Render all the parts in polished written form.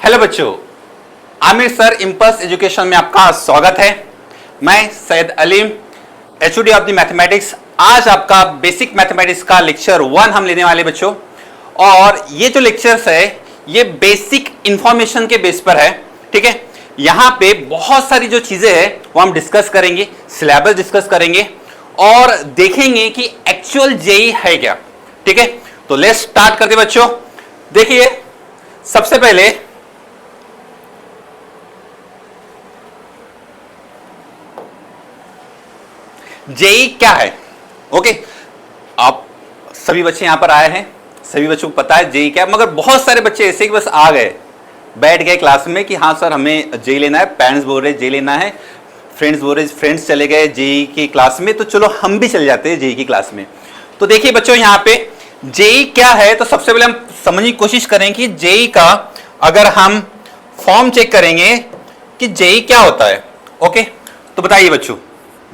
Hello बच्चों, Aamir sir impulse education में आपका स्वागत है। मैं Syed Aleem, HOD of the mathematics. आज आपका बेसिक मैथमेटिक्स का लेक्चर 1 हम लेने वाले बच्चों, और ये जो लेक्चर्स है ये बेसिक इंफॉर्मेशन के बेस पर है। ठीक है, यहाँ पे बहुत सारी जो चीजें हैं वो हम डिस्कस करेंगे, सिलेबस डिस्कस करेंगे और देखेंगे कि एक्चुअल जेई है क्या। ठीक है, तो लेट्स स्टार्ट करते बच्चों। देखिए, सबसे पहले जेई क्या है। ओके, आप सभी बच्चे यहां पर आए हैं, सभी बच्चों को पता है जेई क्या है, मगर बहुत सारे बच्चे ऐसे ही बस आ गए, बैठ गए क्लास में कि हाँ सर हमें जेई लेना है, पेरेंट्स बोल रहे जेई लेना है, फ्रेंड्स बोल रहे, फ्रेंड्स चले गए जेई की क्लास में, तो चलो हम भी चले जाते हैं जेई की क्लास में। तो देखिए बच्चों, यहाँ पे जेई क्या है, तो सबसे पहले हम समझने की कोशिश करें कि जेई का अगर हम फॉर्म चेक करेंगे कि जेई क्या होता है। ओके, तो बताइए बच्चों,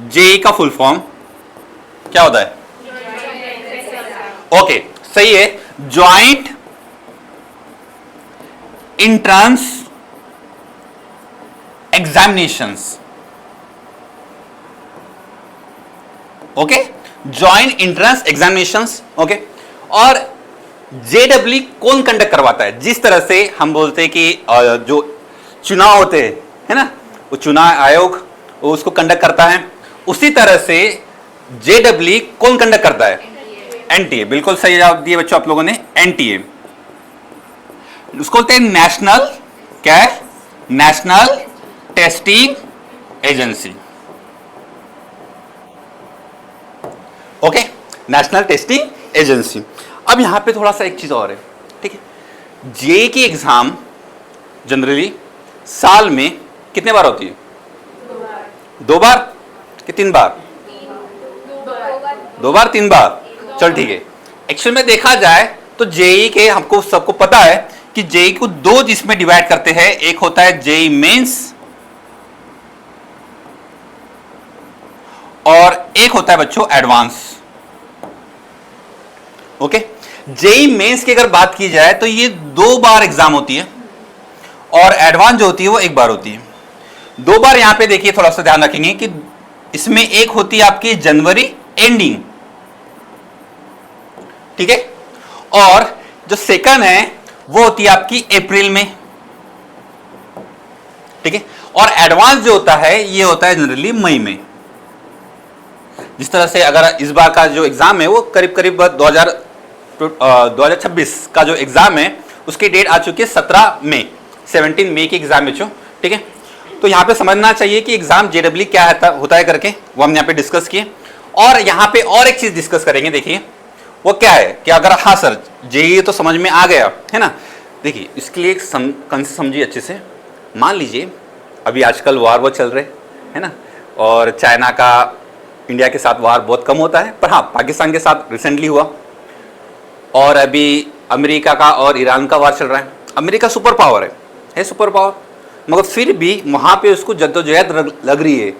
जेई का फुल फॉर्म क्या होता है? ओके, सही है, joint entrance examinations. Okay, joint entrance examinations. Okay, और जेडब्ल्यू कौन कंडक्ट करवाता है? जिस तरह से हम बोलते हैं कि जो चुनाव होते हैं, है ना, वो चुनाव आयोग वो उसको कंडक्ट करता है, उसी तरह से जेडब्ल्यू कौन कंडक्ट करता है? एनटीए। बिल्कुल सही जवाब दिए बच्चों आप लोगों ने, एनटीए। उसको बोलते हैं नेशनल, क्या है? National testing agency. Okay, national testing agency. अब यहां पे थोड़ा सा एक चीज और है। ठीक है, जेई की एग्जाम जनरली साल में कितने बार होती है? 2 बार कि 3 बार? 2 बार 3 बार, चल ठीक है। एक्चुअल में देखा जाए तो जेई के हमको सबको पता है कि जेई को 2 जिसमें डिवाइड करते हैं, एक होता है जेई मेंस और एक होता है बच्चों एडवांस। ओके, जेई मेंस की अगर बात की जाए तो ये 2 बार एग्जाम होती है और एडवांस जो होती है वो 1 बार होती है। 2 बार यहां पे देखिए, थोड़ा सा ध्यान रखेंगे कि इसमें एक होती है आपकी जनवरी एंडिंग, ठीक है, और जो सेकंड है वो होती है आपकी अप्रैल में। ठीक है, और एडवांस जो होता है ये होता है जनरली मई में। जिस तरह से अगर इस बार का जो एग्जाम है वो करीब करीब 2026 का जो एग्जाम है उसकी डेट आ चुकी है 17 मई, 17 मई की एग्जाम बच्चों। ठीक है, तो यहां पे समझना चाहिए कि एग्जाम जेडब्ल्यू क्या होता है करके, वो हमने यहां पे डिस्कस किए। और यहां पे और एक चीज डिस्कस करेंगे, देखिए वो क्या है कि अगर हाँ सर जेई तो समझ में आ गया है ना, देखिए इसके लिए कंसेप्ट समझिए अच्छे से। मान लीजिए अभी आजकल वार चल रहे है ना, और चाइना का इंडिया के साथ वार बहुत कम होता है, पर हाँ पाकिस्तान के साथ रिसेंटली हुआ, और अभी अमेरिका का और ईरान का वार चल रहा है। अमेरिका सुपर पावर है सुपर पावर, मगर फिर भी वहां पे उसको जद्दोजहद लग रही है,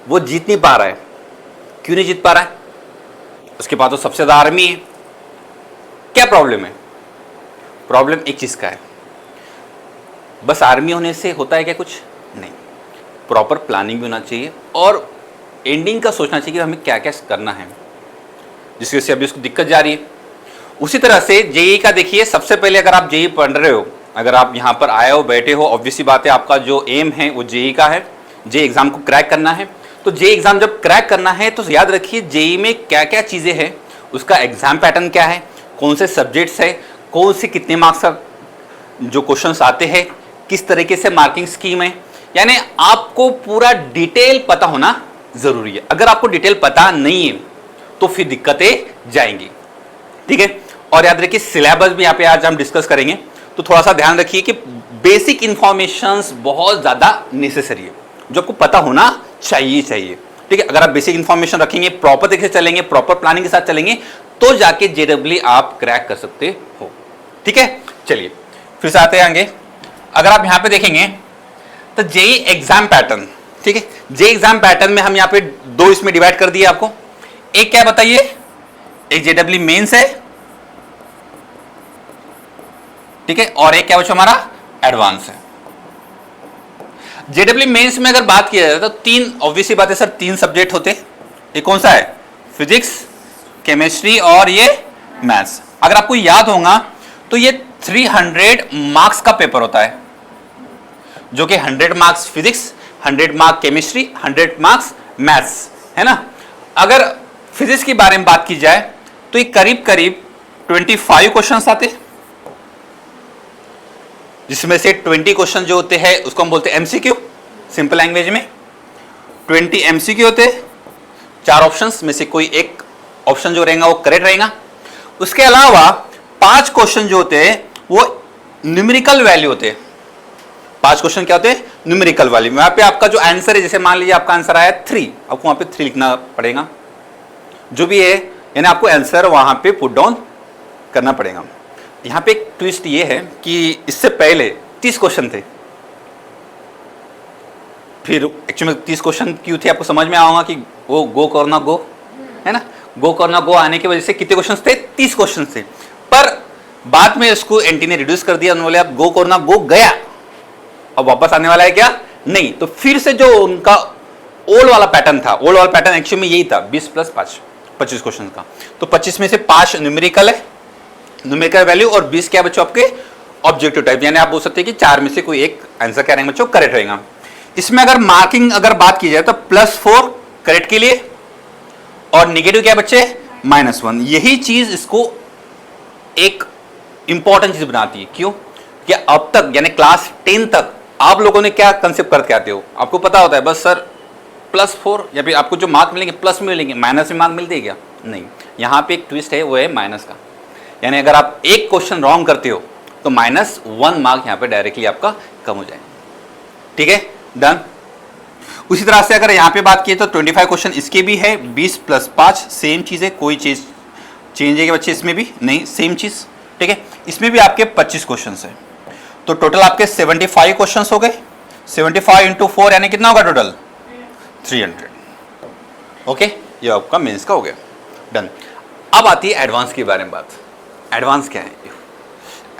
वो जीत नहीं पा रहा है। क्यों नहीं जीत पा रहा है? उसके पास तो सबसे ज्यादा आर्मी है। क्या प्रॉब्लम है? प्रॉब्लम एक चीज का है, बस आर्मी होने से होता है क्या? कुछ नहीं, प्रॉपर प्लानिंग भी होना चाहिए और एंडिंग का सोचना चाहिए कि हमें क्या क्या करना है, जिसकी वजह से अभी उसको दिक्कत जा रही है। उसी तरह से जेई का देखिए, सबसे पहले अगर आप जेई पढ़ रहे हो, अगर आप यहाँ पर आए हो बैठे हो, ऑब्वियसली बात है आपका जो एम है वो जेई का है, जेई एग्जाम को क्रैक करना है। तो जेई एग्जाम जब क्रैक करना है तो याद रखिए जेई में क्या क्या चीज़ें हैं, उसका एग्जाम पैटर्न क्या है, कौन से सब्जेक्ट्स है, कौन से कितने मार्क्स का जो क्वेश्चंस आते हैं, किस तरीके से मार्किंग स्कीम है, यानी आपको पूरा डिटेल पता होना जरूरी है। अगर आपको डिटेल पता नहीं है तो फिर दिक्कतें जाएंगी। ठीक है, और याद रखिए सिलेबस भी यहाँ पे आज हम डिस्कस करेंगे, तो थोड़ा सा ध्यान रखिए कि बेसिक इंफॉर्मेशंस बहुत ज्यादा नेसेसरी है, जो आपको पता होना चाहिए। ठीक है, अगर आप बेसिक इंफॉर्मेशन रखेंगे, प्रॉपर तरीके से चलेंगे, प्रॉपर प्लानिंग के साथ चलेंगे, तो जाके जेडब्ल्यू आप क्रैक कर सकते हो। ठीक है, चलिए फिर से आते हैं आगे। अगर आप यहां पे देखेंगे तो जेई एग्जाम पैटर्न, ठीक है, जेई एग्जाम पैटर्न में हम यहां पे 2 इसमें डिवाइड कर दिए आपको। एक क्या बताइए, एक जेडब्ल्यू मेंस है, ठीक है, और एक क्या बच्चों हमारा एडवांस है। जेडब्ल्यू मेंस में अगर बात किया जाए तो तीन, ऑब्वियसली बात है सर, तीन सब्जेक्ट होते। ये कौन सा है? फिजिक्स, केमिस्ट्री और ये मैथ्स। अगर आपको याद होगा तो ये 300 मार्क्स का पेपर होता है, जो कि 100 marks physics, 100 marks chemistry, 100 marks maths, है ना। अगर फिजिक्स के बारे में बात की जाए तो ये करीब करीब 25 क्वेश्चंस आते हैं, जिसमें से 20 क्वेश्चन जो होते हैं उसको हम बोलते हैं एमसीक्यू, सिंपल लैंग्वेज में 20 एमसीक्यू होते हैं। 4 ऑप्शंस में से कोई एक ऑप्शन जो रहेगा वो करेक्ट रहेगा। उसके अलावा 5 क्वेश्चन जो होते हैं वो न्यूमेरिकल वैल्यू होते हैं। 5 क्वेश्चन क्या होते हैं? Numerical value. वहां पे आपका जो आंसर है, जैसे मान लीजिए आपका आंसर आया 3, आपको वहां पे 3 लिखना पड़ेगा, जो भी है, यानी आपको आंसर वहां पे पुट डाउन करना पड़ेगा। यहां पे एक ट्विस्ट ये है कि इससे पहले 30 क्वेश्चन थे, फिर एक्चुअली में 30 क्वेश्चन क्यों थे आपको समझ में आएगा कि वो गो करना गो, है ना, गो करना गो आने की वजह से कितने क्वेश्चन थे? 30 क्वेश्चन थे। पर बाद में इसको एनटी ने रिड्यूस कर दिया, उन्होंने अब गो करना गो गया, अब वापस आने वाला है क्या? नहीं। तो फिर से जो उनका ओल्ड वाला पैटर्न था, ओल्ड वाला पैटर्न एक्चुअली में यही था, 20 + 5 25 क्वेश्चन का। तो 25 में से 5 न्यूमेरिकल है, न्यूमेरिकल वैल्यू, और 20 क्या बच्चों आपके ऑब्जेक्टिव टाइप, यानी आप बोल सकते हैं कि 4 में से कोई एक आंसर क्या रहेगा बच्चों? करेक्ट रहेगा। इसमें अगर मार्किंग अगर बात की जाए तो +4 करेक्ट के लिए, और निगेटिव क्या बच्चे? -1। यही चीज इसको एक इंपॉर्टेंट चीज बनाती है। क्यों? कि अब तक यानी क्लास 10 तक आप लोगों ने क्या कंसेप्ट करके आते हो? आपको पता होता है बस सर +4, या फिर आपको जो मार्क मिलेंगे प्लस में मिलेंगे, माइनस में मार्क मिलते हैं क्या? नहीं, यहाँ पे एक ट्विस्ट है, वो है माइनस का। यानी अगर आप एक क्वेश्चन रॉन्ग करते हो तो -1 मार्क यहाँ पे डायरेक्टली आपका कम हो जाएगा। ठीक है, डन। उसी तरह से अगर यहाँ पे बात की तो 25 क्वेश्चन इसके भी है, 20 + 5 सेम चीज़ है, कोई चीज़ चेंज है कि बच्चे? इसमें भी नहीं, सेम चीज़। ठीक है, इसमें भी आपके 25 क्वेश्चन है, तो टोटल आपके 75 क्वेश्चन हो गए। 75 × 4 यानी कितना होगा टोटल? 300। ओके, ये आपका मेंस का हो गया, डन। अब आती है एडवांस के बारे में बात। एडवांस क्या है?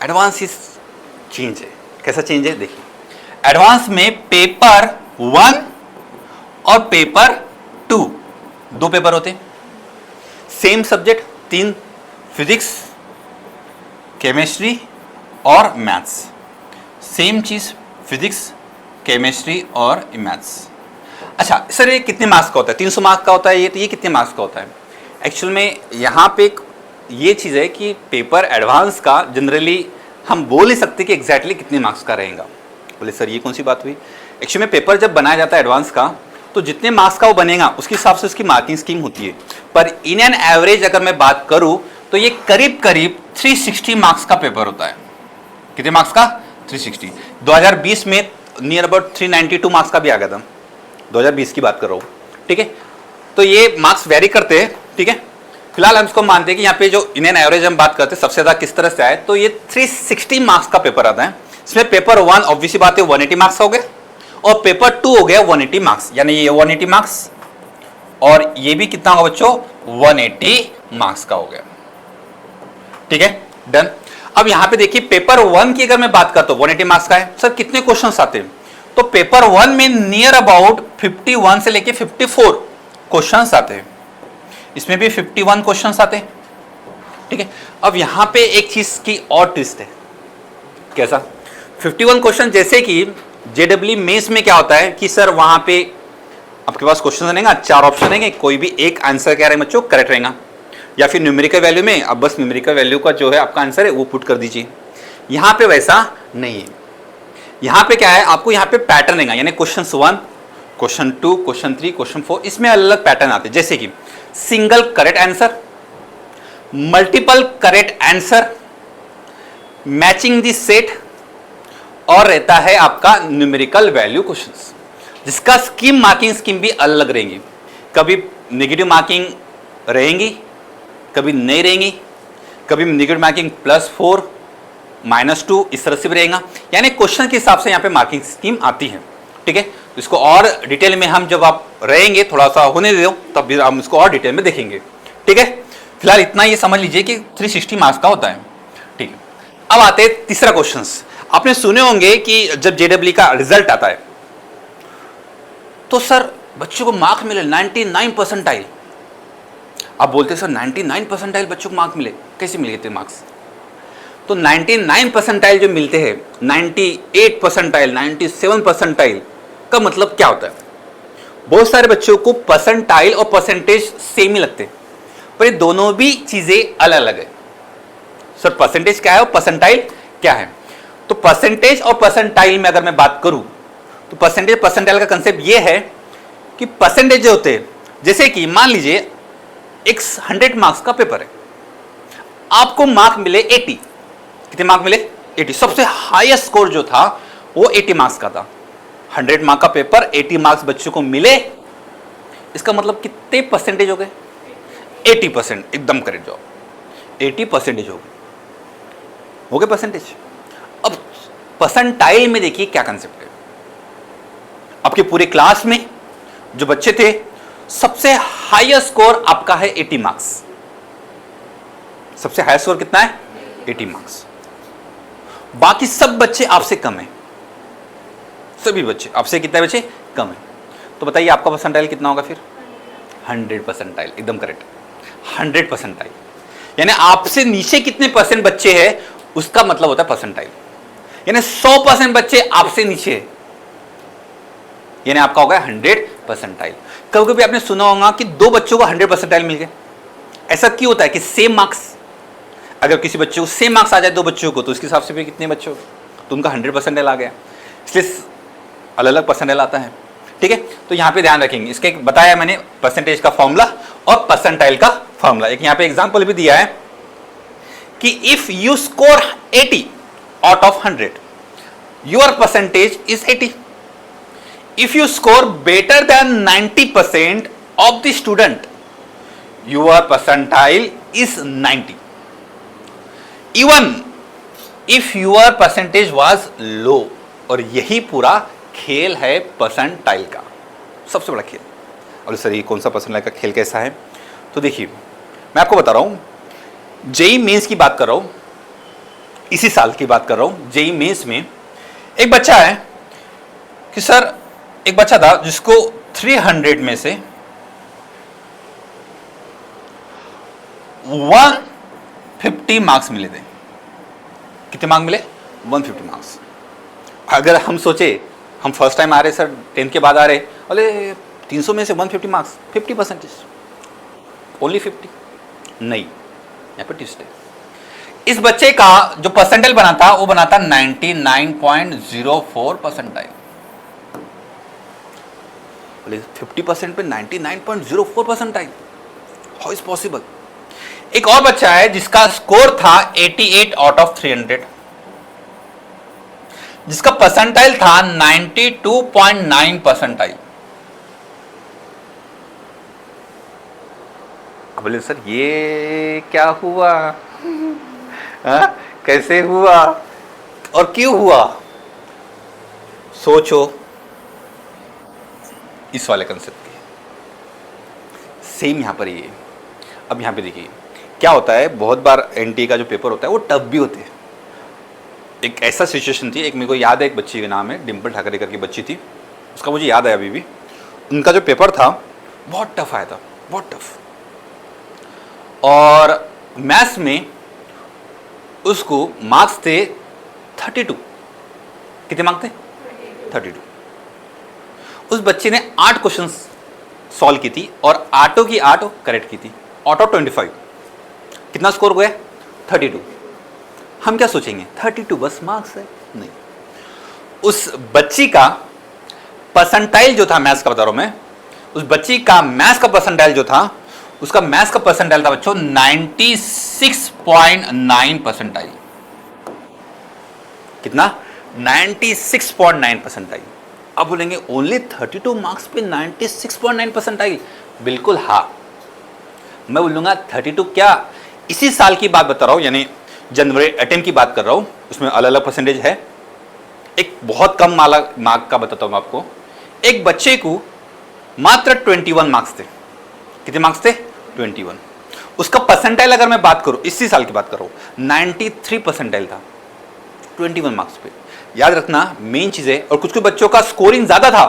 एडवांस इस चेंज है। कैसा चेंज है? देखिए, एडवांस में पेपर 1 और पेपर 2 दो पेपर होते हैं, सेम सब्जेक्ट 3, फिजिक्स, केमिस्ट्री और मैथ्स। सेम चीज, फिजिक्स, केमिस्ट्री और मैथ्स। अच्छा सर, ये कितने मार्क्स का होता है? 300 मार्क्स का होता है ये, तो ये कितने मार्क्स का होता है? एक्चुअल में यहाँ पे एक ये चीज़ है कि पेपर एडवांस का जनरली हम बोल नहीं सकते कि एग्जैक्टली कितने मार्क्स का रहेगा। बोले सर ये कौन सी बात हुई? एक्चुअली में पेपर जब बनाया जाता है एडवांस का, तो जितने मार्क्स का वो बनेगा उसके हिसाब से उसकी मार्किंग स्कीम होती है। पर इन एन एवरेज अगर मैं बात करूँ तो ये करीब करीब 360 मार्क्स का पेपर होता है। कितने मार्क्स का? 360। 2020 में नियर अबाउट 392 मार्क्स का भी आ गया था, 2020 की बात कर रहा हूँ। ठीक है, तो ये मार्क्स वेरी करते हैं। ठीक है, फिलहाल हम इसको मानते हैं कि यहाँ पे जो इन एन एवरेज हम बात करते हैं सबसे ज़्यादा किस तरह से आए, तो ये 360 मार्क्स का पेपर आता है। इसमें पेपर 1 ऑब्वियसली बात है 180 मार्क्स हो गए, और पेपर 2 हो गया 180 मार्क्स, यानी ये 180 मार्क्स और ये भी कितना होगा बच्चों? 180 मार्क्स का हो गया। ठीक है, डन। अब यहाँ पे देखिए पेपर 1 की अगर मैं बात करता हूँ 180 मार्क्स का है। सर कितने क्वेश्चन आते हैं? तो पेपर 1 में नियर अबाउट 51 से लेके 54 क्वेश्चन आते हैं, इसमें भी 51 क्वेश्चन आते हैं। ठीक है, अब यहाँ पे एक चीज की और ट्विस्ट है। कैसा? 51 क्वेश्चन, जैसे कि जेडब्ल्यू मेंस में क्या होता है कि सर वहां पे आपके पास क्वेश्चन रहेगा, 4 ऑप्शन रहेंगे, कोई भी एक आंसर क्या रहेगा बच्चों? करेक्ट रहेगा। या फिर न्यूमेरिकल वैल्यू में अब बस न्यूमेरिकल वैल्यू का जो है आपका आंसर है वो पुट कर दीजिए। यहाँ पे वैसा नहीं है। यहाँ पे क्या है, आपको यहाँ पे पैटर्न रहेगा, यानी क्वेश्चन 1, क्वेश्चन 2, क्वेश्चन 3, क्वेश्चन 4, इसमें अलग अलग पैटर्न आते हैं, जैसे कि single correct answer, multiple correct answer, matching the set, और रहता है आपका न्यूमेरिकल वैल्यू क्वेश्चंस, जिसका स्कीम मार्किंग स्कीम भी अलग रहेंगी। कभी नेगेटिव मार्किंग रहेंगी, कभी नहीं रहेंगी, कभी नेगेटिव मार्किंग +4 -2 इस तरह से भी रहेगा, यानी क्वेश्चन के हिसाब से यहाँ पे मार्किंग स्कीम आती है। ठीक है, इसको और डिटेल में हम जब आप रहेंगे, थोड़ा सा होने दो, तब भी हम इसको और डिटेल में देखेंगे। ठीक है, फिलहाल इतना ये समझ लीजिए कि 360 मार्क्स का होता है। ठीक है, अब आते हैं तीसरा क्वेश्चन। आपने सुने होंगे कि जब जेडब्ल्यू का रिजल्ट आता है तो सर बच्चों को मार्क मिले 99 परसेंटाइल। आप बोलते सर 99 परसेंटाइल बच्चों को मार्क मिले, कैसे मिल गए मार्क्स? तो 99 परसेंटाइल जो मिलते हैं, 98 परसेंटाइल, 97 परसेंटाइल का मतलब क्या होता है? बहुत सारे बच्चों को परसेंटाइल और परसेंटेज सेम ही लगते हैं, पर ये दोनों भी चीजें अलग अलग है। सर परसेंटेज क्या है और परसेंटाइल क्या है? तो परसेंटेज और परसेंटाइल में अगर मैं बात करूं तो परसेंटेज परसेंटाइल का कंसेप्ट ये है कि परसेंटेज जो होते हैं, जैसे कि मान लीजिए एक 100 मार्क्स का पेपर है, आपको मार्क मिले 80। कितने मार्क मिले? 80। सबसे हाईएस्ट स्कोर जो था वो 80 मार्क्स का था। 100 मार्क का पेपर, 80 मार्क्स बच्चों को मिले, इसका मतलब कितने परसेंटेज हो गए? 80%। एकदम करेक्ट जवाब, 80% हो गए परसेंटेज। अब परसेंटाइल में देखिए क्या कंसेप्ट है। आपके पूरे क्लास में जो बच्चे थे, सबसे हाईएस्ट स्कोर आपका है 80 मार्क्स। सबसे हाईएस्ट स्कोर कितना है? 80 मार्क्स। बाकी सब बच्चे आपसे कम हैं। सभी बच्चे आपसे कितने बच्चे कम हैं। तो बताइए आपका परसेंटाइल कितना होगा फिर? 100 परसेंटाइल। एकदम करेक्ट, 100 परसेंटाइल। यानी आपसे नीचे कितने परसेंट बच्चे हैं उसका मतलब होता है परसेंटाइल। यानी 100% बच्चे आपसे नीचे है, यानी आपका होगा 100 परसेंटाइल। कभी कभी आपने सुना होगा कि दो बच्चों को 100 परसेंटाइल मिल गए। ऐसा क्यों होता है कि सेम मार्क्स, अगर किसी बच्चे को सेम मार्क्स आ जाए दो बच्चों को, तो उसके हिसाब से फिर कितने बच्चों तो उनका 100 परसेंटाइल आ गया। इसलिए अलग अलग परसेंटाइल आता है। ठीक है, तो यहाँ पे ध्यान रखेंगे। इसके बताया मैंने परसेंटेज का फॉर्मूला और परसेंटाइल का फॉर्मूला। एक यहाँ पे एग्जाम्पल भी दिया है कि if you score 80 out of 100, your percentage is 80। If you score better than 90% of the student, your percentile is 90. Even if your percentage was low, और यही पूरा खेल है परसेंटाइल का, सबसे बड़ा खेल। और सर ये कौन सा परसेंटाइल का खेल कैसा है? तो देखिए मैं आपको बता रहा हूँ, जेई मेंस की बात कर रहा हूँ, इसी साल की बात कर रहा हूँ। जेई मेंस में एक बच्चा है कि सर एक बच्चा था जिसको 300 में से 150 मार्क्स मिले थे। कितने मार्क्स मिले? 150 मार्क्स। अगर हम सोचे हम फर्स्ट टाइम आ रहे सर, 10th के बाद आ रहे, अरे 300 में से 150 मार्क्स, 50%, ओनली 50। नहीं, यहाँ पे ट्विस्ट है। इस बच्चे का जो परसेंटाइल बना था वो बना था 99.04 परसेंटाइल। 50% पे 99.04 परसेंटाइल, हाउ इज पॉसिबल? एक और बच्चा है जिसका स्कोर था 88 आउट ऑफ 300, जिसका परसेंटाइल था 92.9 परसेंटाइल। अब बोले सर ये क्या हुआ? कैसे हुआ और क्यों हुआ? सोचो इस वाले कंसेप्ट के। सेम यहां पर ये। अब यहां पे देखिए क्या होता है, बहुत बार एनटी का जो पेपर होता है वो टफ भी होते हैं। एक ऐसा सिचुएशन थी, एक मेरे को याद है, एक बच्ची का नाम है डिम्पल ठाकरे करके बच्ची थी, उसका मुझे याद है अभी भी। उनका जो पेपर था बहुत टफ आया था, बहुत टफ। और मैथ्स में उसको मार्क्स थे 32। कितने मार्क्स थे? 32। उस बच्चे ने 8 क्वेश्चंस सॉल्व की थी और 8 की 8 करेक्ट की थी, आउट ऑफ 25। कितना स्कोर हुआ? 32। हम क्या सोचेंगे 32 बस मार्क्स है? नहीं, उस बच्ची का परसेंटाइल जो था, मैथ्स का बता रहा हूं मैं, उस बच्ची का मैथ्स का परसेंटाइल जो था, उसका मैथ्स का परसेंटाइल था बच्चों 96.9 परसेंटाइल। कितना? 96.9 परसेंटाइल। अब बोलेंगे ओनली 32 मार्क्स पे 96.9 परसेंटाइल? बिल्कुल हाँ। मैं बोलूंगा 32 क्या, इसी साल की बात बता रहा हूं, यानी जनवरी अटेम्प्ट की बात कर रहा हूं, उसमें अलग अलग परसेंटेज है। एक बहुत कम मार्क का बताता हूं आपको। एक बच्चे को मात्र 21 मार्क्स थे। कितने मार्क्स थे? 21। उसका परसेंटाइल अगर मैं बात करूं, इसी साल की बात कर रहा हूं, 93 परसेंटाइल था 21 मार्क्स पे। याद रखना मेन चीज है। और कुछ कुछ बच्चों का स्कोरिंग ज्यादा था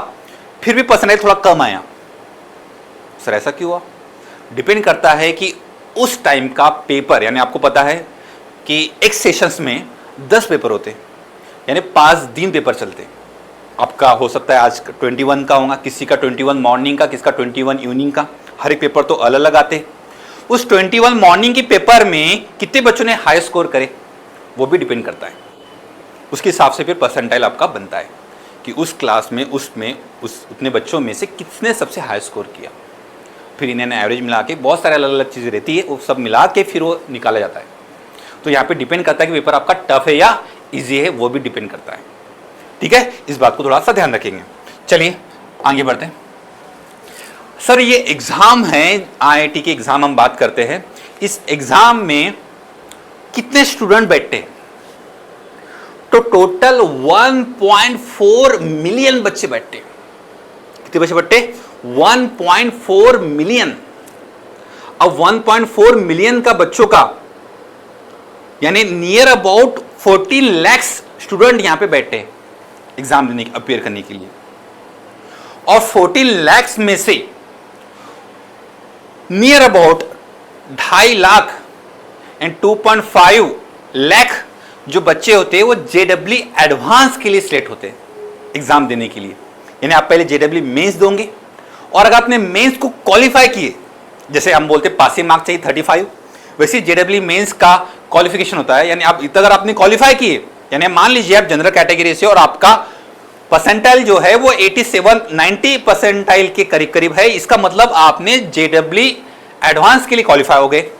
फिर भी परसेंटाइल थोड़ा कम आया। सर ऐसा क्यों हुआ? डिपेंड करता है कि उस टाइम का पेपर, यानी आपको पता है कि एक सेशंस में 10 पेपर होते, यानी 5 दिन पेपर चलते। आपका हो सकता है आज 21 का होगा, किसी का 21 मॉर्निंग का, किसका 21 इवनिंग का, हर एक पेपर तो अलग अलग आते। उस 21 मॉर्निंग के पेपर में कितने बच्चों ने हाई स्कोर करे वो भी डिपेंड करता है। उसके हिसाब से फिर परसेंटाइल आपका बनता है कि उस क्लास में उतने बच्चों में से किसने सबसे हाई स्कोर किया। फिर इन्हें एवरेज मिला के बहुत सारे अलग अलग चीज़ें रहती है, वो सब मिला के फिर वो निकाला जाता है। तो यहाँ पे डिपेंड करता है कि पेपर आपका टफ है या इजी है, वो भी डिपेंड करता है। ठीक है, इस बात को थोड़ा सा ध्यान रखेंगे। चलिए आगे बढ़ते हैं। सर ये एग्जाम है, IIT के एग्जाम हम बात करते हैं। इस एग्जाम में कितने स्टूडेंट बैठते हैं? तो टोटल 1.4 मिलियन बच्चे बैठते। कितने बच्चे बैठते? 1.4 मिलियन। अब 1.4 मिलियन का बच्चों का यानी नियर अबाउट 14 लाख स्टूडेंट यहां पे बैठे एग्जाम देने अपीयर करने के लिए। और 14 लाख में से near about 2.5 lakh and 2.5 lakh जो बच्चे होते हैं वो JEE एडवांस के लिए सिलेक्ट होते हैं एग्जाम देने के लिए। यानी आप पहले JEE मेंस दोगे और अगर आपने मेंस को क्वालिफाई किए, जैसे हम बोलते हैं पासिंग मार्क्स चाहिए 35, वैसे JEE मेंस का क्वालिफिकेशन होता है। यानी आप इतना अगर आपने क्वालिफाई किए, यानी मान लीजिए आप जनरल कैटेगरी से और आपका परसेंटाइल जो है वो 87-90 परसेंटाइल के करीब करीब है, इसका मतलब आपने JEE एडवांस के लिए क्वालिफाई हो गए।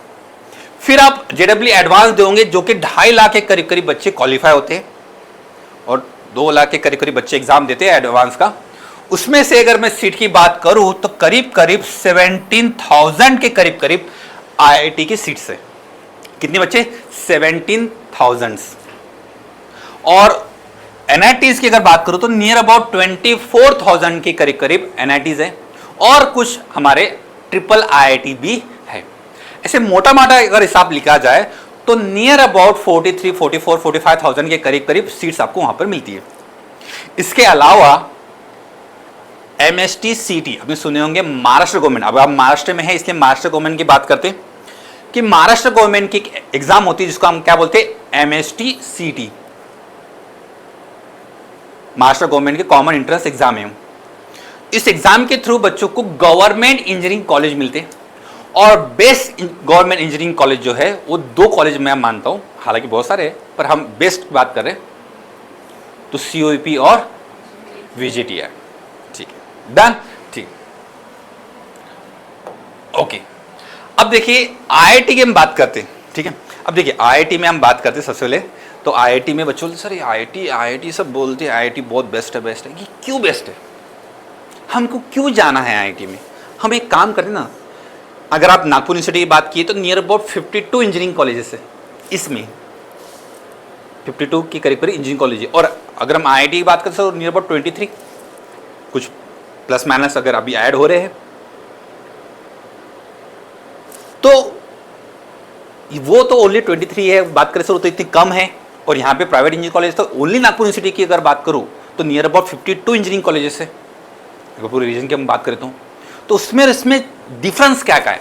फिर आप JEE एडवांस दोगे जो कि 2.5 लाख के करीब करीब बच्चे क्वालिफाई होते हैं और 2 लाख के करीब करीब बच्चे एग्जाम देते हैं एडवांस का। उसमें से अगर मैं सीट की बात करूं तो करीब करीब 17,000 के करीब करीब IIT की सीट्स है। कितने बच्चे? 17,000। और NITs की अगर बात करूं तो नियर अबाउट 24,000 के करीब करीब NITs है और कुछ हमारे ट्रिपल IIT भी है। ऐसे मोटा मोटा अगर हिसाब लिखा जाए तो नियर अबाउट 43, 44, 45,000 के करीब करीब सीट्स आपको वहां पर मिलती है। इसके अलावा MST CT अभी सुने होंगे, महाराष्ट्र गवर्नमेंट। अब आप महाराष्ट्र में है इसलिए महाराष्ट्र गवर्नमेंट की बात करते हैं कि महाराष्ट्र गवर्नमेंट की एग्जाम होती है जिसको हम क्या बोलते हैं? MST CT, महाराष्ट्र गवर्नमेंट के कॉमन एंट्रेंस एग्जाम है। इस एग्जाम के थ्रू बच्चों को गवर्नमेंट इंजीनियरिंग कॉलेज मिलते हैं और बेस्ट गवर्नमेंट इंजीनियरिंग कॉलेज जो है वो 2 कॉलेज मैं मानता हूं, हालांकि बहुत सारे हैं पर हम बेस्ट बात कर रहे हैं तो COEP और VJTI। ठीक है, डन। ठीक, ओके। अब देखिए IIT की हम बात करते हैं। ठीक है, अब देखिए IIT में हम बात करते हैं। सबसे पहले तो IIT में बच्चों सर ये IIT सब बोलते हैं IIT बहुत बेस्ट है। ये क्यों बेस्ट है? हमको क्यों जाना है IIT में? हम एक काम करते ना, अगर आप नागपुर यूनिवर्सिटी की बात किए तो नियर अबाउट 52 इंजीनियरिंग कॉलेजेस है, इसमें 52 की करीब करीब इंजीनियरिंग कॉलेज है। और अगर हम IIT की बात करें तो नियर अबाउट 23, कुछ प्लस माइनस अगर अभी ऐड हो रहे हैं तो वो तो ओनली 23 है। बात करें सर तो इतनी कम है। और यहाँ पे प्राइवेट इंजीनियरिंग कॉलेज तो ओनली नागपुर यूनिवर्सिटी की अगर बात करूँ तो नियर अबाउट 52 इंजीनियरिंग कॉलेजेस है अगर पूरे रीजन की हम बात करता हूँ। तो उसमें डिफरेंस क्या क्या है?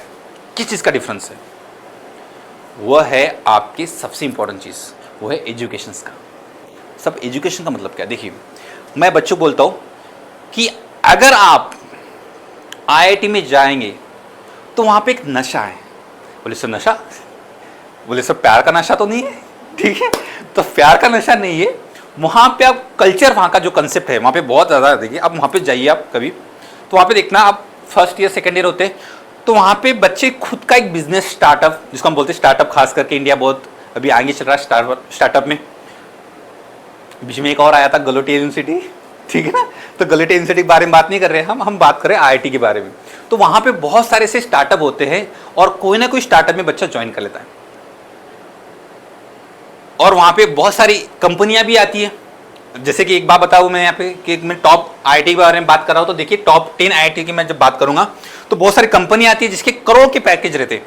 किस चीज़ का डिफरेंस है? वह है आपकी सबसे इंपॉर्टेंट चीज़, वो है एजुकेशन का। सब एजुकेशन का मतलब क्या? देखिए मैं बच्चों को बोलता हूँ कि अगर आप IIT में जाएंगे तो वहाँ पे एक नशा है। बोले सर नशा? बोले सर प्यार का नशा तो नहीं है। ठीक है, तो प्यार का नशा नहीं है। वहाँ पे आप कल्चर, वहाँ का जो कंसेप्ट है वहाँ पे बहुत ज़्यादा। देखिए आप वहाँ पे जाइए आप कभी तो वहाँ पे देखना, आप फर्स्ट ईयर सेकेंड ईयर होते तो वहाँ पे बच्चे खुद का एक बिजनेस स्टार्टअप, जिसको हम बोलते हैं स्टार्टअप, खास करके इंडिया बहुत अभी आगे चल रहा है स्टार्टअप में। बीच में एक और आया था गलोटिया यूनिवर्सिटी, ठीक है ना। तो गलोटिया यूनिवर्सिटी के बारे में बात नहीं कर रहे हैं हम बात कर रहे हैं IIT के बारे में। तो वहाँ पे बहुत सारे ऐसे स्टार्टअप होते हैं और कोई ना कोई स्टार्टअप में बच्चा ज्वाइन कर लेता है और वहाँ पे बहुत सारी कंपनियां भी आती है। जैसे कि एक बात बताऊँ मैं यहाँ पे कि मैं टॉप IIT के बारे में बात कर रहा हूँ तो देखिए टॉप 10 IIT की मैं जब बात करूंगा तो बहुत सारी कंपनी आती है जिसके करोड़ के पैकेज रहते हैं,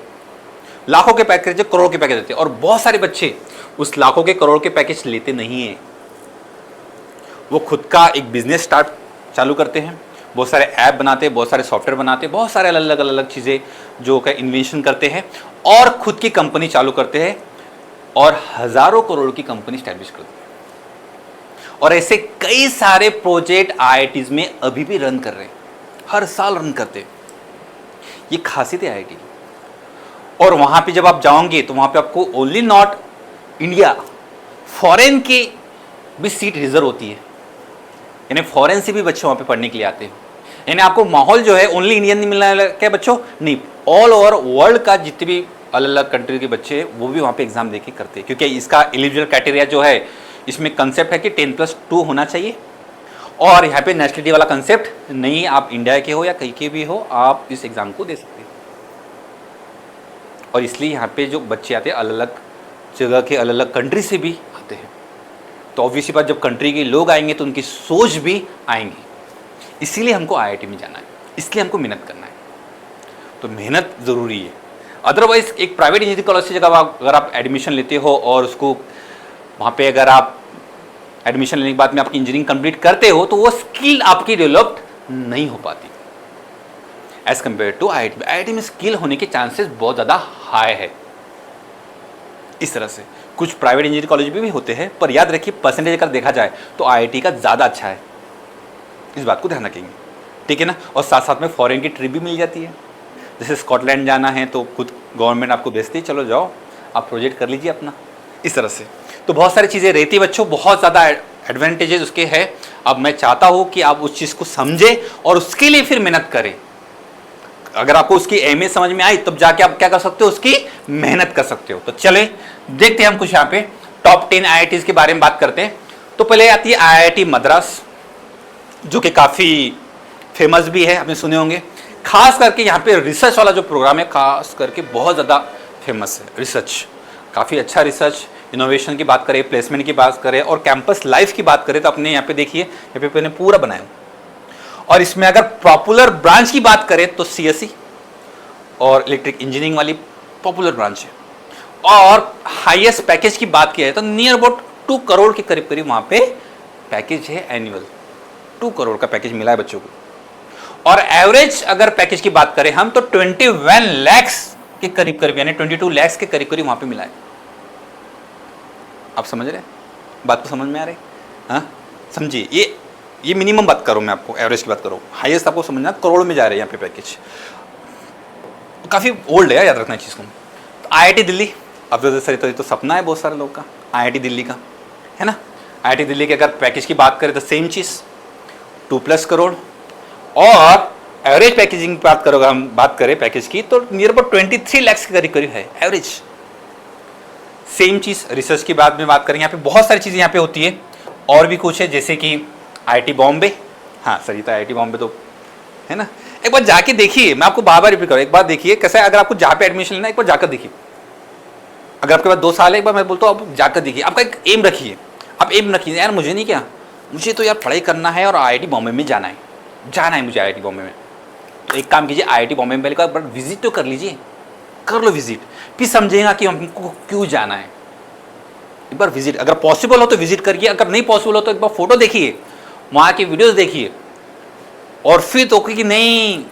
लाखों के पैकेज, करोड़ के पैकेज रहते हैं। और बहुत सारे बच्चे उस लाखों के करोड़ के पैकेज लेते नहीं है। वो खुद का एक बिजनेस स्टार्ट चालू करते हैं, बहुत सारे ऐप बनाते हैं, बहुत सारे सॉफ्टवेयर बनाते हैं, बहुत सारे अलग अलग चीज़ें जो का इन्वेंशन करते हैं और खुद की कंपनी चालू करते हैं और हज़ारों करोड़ की कंपनी स्टैब्लिश करते हैं। और ऐसे कई सारे प्रोजेक्ट आईआईटीज में अभी भी रन कर रहे हैं, हर साल रन करते हैं। ये खासियत है आईआईटी। और वहाँ पे जब आप जाओगे तो वहाँ पे आपको ओनली नॉट इंडिया, फॉरेन की भी सीट रिजर्व होती है, यानी फॉरेन से भी बच्चे वहाँ पे पढ़ने के लिए आते हैं। यानी आपको माहौल जो है ओनली इंडियन नहीं मिलना है क्या बच्चों, नहीं, ऑल ओवर वर्ल्ड का जितने भी अलग अलग कंट्री के बच्चे वो भी वहाँ पे एग्जाम देके करते हैं, क्योंकि इसका एलिजिबल क्राइटेरिया जो है, इसमें कंसेप्ट है कि 10+2 होना चाहिए। और यहाँ पे नेशनलिटी वाला कंसेप्ट नहीं, आप इंडिया के हो या कहीं के भी हो, आप इस एग्जाम को दे सकते हैं। और इसलिए यहाँ पे जो बच्चे आते हैं अलग अलग जगह के, अलग अलग कंट्री से भी आते हैं। तो ऑब्वियसली बात, जब कंट्री के लोग आएंगे तो उनकी सोच भी आएंगी। इसीलिए हमको आईआईटी में जाना है, इसलिए हमको मेहनत करना है। तो मेहनत ज़रूरी है। अदरवाइज एक प्राइवेट इंजीनियरिंग कॉलेज से जगह अगर आप एडमिशन लेते हो और उसको वहाँ पे अगर आप एडमिशन लेने के बाद में आपकी इंजीनियरिंग कंप्लीट करते हो तो वो स्किल आपकी डेवलप्ड नहीं हो पाती as compare to IIT. IIT में स्किल होने के चांसेस बहुत ज़्यादा हाई है। इस तरह से कुछ प्राइवेट इंजीनियरिंग कॉलेज भी होते हैं, पर याद रखिए परसेंटेज अगर देखा जाए तो आईआईटी का ज़्यादा अच्छा है, इस बात को ध्यान रखेंगे, ठीक है ना। और साथ साथ में फॉरेन की ट्रिप भी मिल जाती है। जैसे स्कॉटलैंड जाना है तो खुद गवर्नमेंट आपको भेजती है, चलो जाओ आप प्रोजेक्ट कर लीजिए अपना, इस तरह से। तो बहुत सारी चीज़ें रहती है बच्चों, बहुत ज़्यादा एडवांटेजेस उसके हैं। अब मैं चाहता हूँ कि आप उस चीज़ को समझें और उसके लिए फिर मेहनत करें। अगर आपको उसकी अहमियत समझ में आई तब जाके आप क्या कर सकते हो, उसकी मेहनत कर सकते हो। तो चले देखते हैं हम कुछ यहाँ पे टॉप 10 आईआईटीज के बारे में बात करते हैं। तो पहले आती है आईआईटी मद्रास, जो कि काफ़ी फेमस भी है, आपने सुने होंगे। खास करके यहाँ पे रिसर्च वाला जो प्रोग्राम है खास करके बहुत ज़्यादा फेमस है। रिसर्च काफ़ी अच्छा, रिसर्च इनोवेशन की बात करें, प्लेसमेंट की बात करें और कैंपस लाइफ की बात करें तो अपने यहाँ पे देखिए, यहाँ पे मैंने पूरा बनाया हूँ। और इसमें अगर पॉपुलर ब्रांच की बात करें तो सीएससी और इलेक्ट्रिक इंजीनियरिंग वाली पॉपुलर ब्रांच है। और हाईएस्ट पैकेज की बात किया है तो नियर अबाउट 2 करोड़ के करीब करीब वहाँ पे पैकेज है एनुअल। 2 करोड़ का पैकेज मिला है बच्चों को। और एवरेज अगर पैकेज की बात करें हम तो 21 लाख के करीब करीब, यानी 22 लाख के करीब करीब वहाँ पे मिला है। आप समझ रहे हैं बात को, समझ में आ रही? हाँ समझिए, ये मिनिमम बात करूँ मैं, आपको एवरेज की बात करूँ, हाईएस्ट आपको समझना करोड़ में जा रहे हैं यहाँ पे पैकेज। काफ़ी ओल्ड है, याद रखना इस चीज़ को। तो आईआईटी दिल्ली, अब तो सपना है बहुत सारे लोग का आईआईटी दिल्ली का, है ना। आईआईटी दिल्ली के अगर पैकेज की बात करें तो सेम चीज़ 2+ करोड़। और एवरेज पैकेजिंग की बात करो, अगर हम बात करें पैकेज की तो नियर अबाउट 23 लाख के करीब करीब है एवरेज। सेम चीज़ रिसर्च की बात में बात करें, यहाँ पे बहुत सारी चीज़ें यहाँ पे होती है। और भी कुछ है जैसे कि आईआईटी बॉम्बे, हाँ सर ये तो आईआईटी बॉम्बे तो है ना। एक बार जाके देखिए, मैं आपको बार बार रिपीट करूँ, एक बार देखिए कैसा है। अगर आपको जहाँ पे एडमिशन लेना है एक बार जाकर देखिए। अगर आपके पास 2 साल है, एक बार मैं बोलता हूँ आप जाकर देखिए। आपका एक एम रखिए, आप एम रखिए यार मुझे नहीं, क्या मुझे तो यार पढ़ाई करना है और आईआईटी बॉम्बे में जाना है मुझे आईआईटी बॉम्बे में। तो एक काम कीजिए, आईआईटी बॉम्बे में पहले एक बार विजिट तो कर लीजिए, कर लो विजिट, फिर समझेगा कि हमको क्यों जाना है। एक बार विजिट, अगर पॉसिबल हो तो विजिट करिए, अगर नहीं पॉसिबल हो तो एक बार फोटो देखिए, वहाँ की वीडियोस देखिए और फिर तो कि नहीं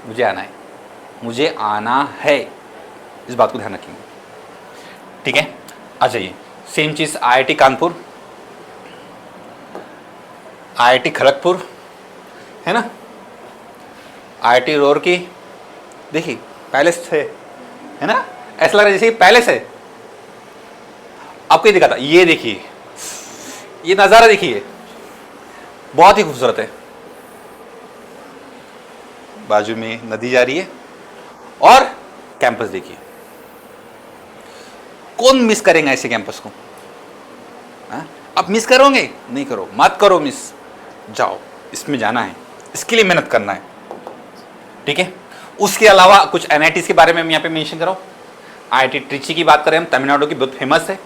मुझे आना है, इस बात को ध्यान रखेंगे, ठीक है। आ जाइए, सेम चीज़ आईआईटी कानपुर, आईआईटी खड़गपुर, है ना, आईआईटी रुड़की, देखिए पैलेस है ना, ऐसा लग रहा है जैसे पैलेस है। आपको ये दिखाता, ये देखिए, ये नज़ारा देखिए, बहुत ही खूबसूरत है। बाजू में नदी जा रही है और कैंपस देखिए, कौन मिस करेगा ऐसे कैंपस को? आप मिस करोगे? नहीं करो, मत करो मिस, जाओ, इसमें जाना है, इसके लिए मेहनत करना है, ठीक है। उसके अलावा कुछ एनआईटीज के बारे में मैं यहाँ पे मेंशन कर रहा हूँ। आईआईटी ट्रिची की बात करें हम, तमिलनाडु की, बहुत फेमस है।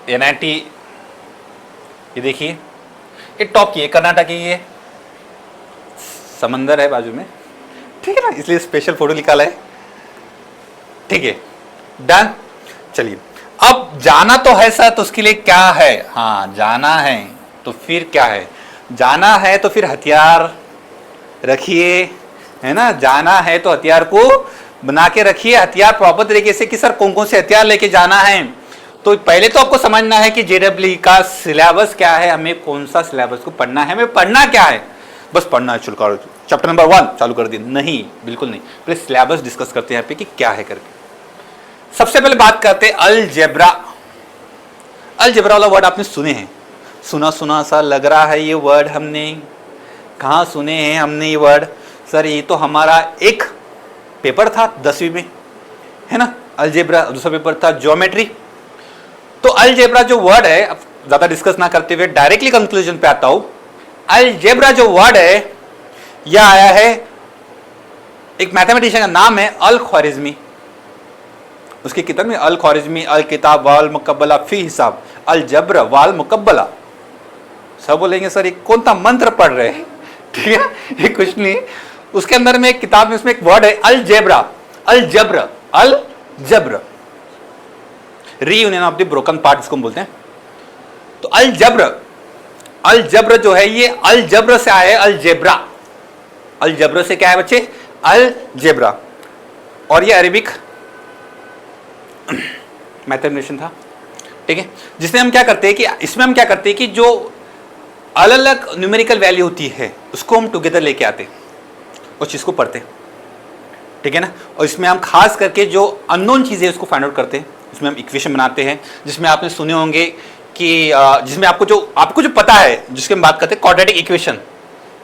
एनआईटी ये देखिए, ये टॉप की है, कर्नाटक की, ये समंदर है बाजू में, ठीक है ना, इसलिए स्पेशल फोटो निकाला है, ठीक है, डन। चलिए अब जाना तो है सर, तो उसके लिए क्या है? हाँ जाना है तो फिर क्या है? जाना है तो फिर हथियार रखिए, है ना। जाना है तो हथियार को बना के रखिए, हथियार प्रॉपर तरीके से कि सर कौन कौन से हथियार लेके जाना है। तो पहले तो आपको समझना है कि जेडब्ल्यू का सिलेबस क्या है, हमें कौन सा सिलेबस को पढ़ना है, हमें पढ़ना क्या है। बस पढ़ना है, चलो चैप्टर नंबर 1 चालू कर दिया, नहीं बिल्कुल नहीं। पहले सिलेबस डिस्कस करते हैं यहाँ पे कि क्या है करके। सबसे पहले बात करते हैं अलजेब्रा। अलजेब्रा वाला वर्ड आपने सुने हैं, सुना सुना सा लग रहा है ये वर्ड, हमने कहाँ सुने हैं हमने ये वर्ड? सर ये तो हमारा एक पेपर था 10वीं में, है ना, अलजेब्रा। दूसरा पेपर था ज्योमेट्री। तो अलजेब्रा जो वर्ड है, अब ज्यादा डिस्कस ना करते हुए डायरेक्टली कंक्लूजन पे आता हूं। अलजेब्रा जो वर्ड है यह आया है, एक मैथमेटिशियन का नाम है अल ख्वारिज़मी। उसकी किताब में अल ख्वारिज़मी अल किताब वाल मुकब्बला फी हिसाब अल जब्र वाल मुकब्बला। सब बोलेंगे सर ये कौन सा मंत्र पढ़ रहे हैं? ठीक है, ये कुछ नहीं। उसके अंदर में एक किताब में उसमें एक वर्ड है अलजेब्रा, अल जब्र, अल जब्र, reunion of the broken part इसको बोलते हैं। तो अल जब्र, अल जब्र जो है ये अल जब्र से आया है अलजेब्रा। अल जब्र से क्या है बच्चे? अल जेब्रा। और ये अरेबिक मैथमेटिशियन था, ठीक है, जिसमें हम क्या करते हैं कि इसमें हम क्या करते हैं कि जो अलग अलग न्यूमेरिकल वैल्यू होती है उसको हम टुगेदर लेके आते हैं, उस चीज़ को पढ़ते हैं, ठीक है ना। और इसमें हम खास करके जो अननोन चीज़ें उसको फाइंड आउट करते हैं। इसमें हम इक्वेशन बनाते हैं, जिसमें आपने सुने होंगे कि जिसमें आपको जो पता है, जिसके हम बात करते हैं क्वाड्रेटिक इक्वेशन।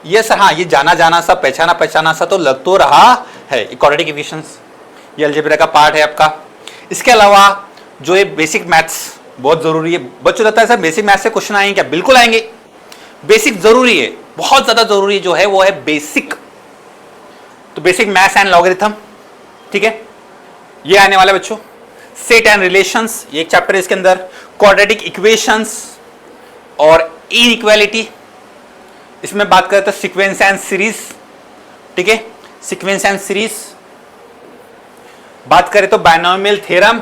ये सर हाँ, ये जाना जाना सा, पहचाना सा तो लग तो रहा है क्वाड्रेटिक इक्वेशंस, ये अलजेब्रा का पार्ट है आपका। इसके अलावा जो ये बेसिक मैथ्स बहुत ज़रूरी है। बच्चों लगता है सर बेसिक मैथ्स से क्वेश्चन आएंगे क्या? बिल्कुल आएंगे। बेसिक ज़रूरी है, बहुत ज़्यादा ज़रूरी जो है वो है बेसिक। तो बेसिक मैथ्स एंड लॉगरिथम, ठीक है, ये आने वाला बच्चों। सेट एंड रिलेशंस, ये एक चैप्टर है इसके अंदर। क्वाड्रेटिक इक्वेशंस और इनइक्वालिटी, इसमें बात करते हैं सीक्वेंस एंड सीरीज, ठीक है, सीक्वेंस एंड सीरीज। बात करें तो binomial theorem,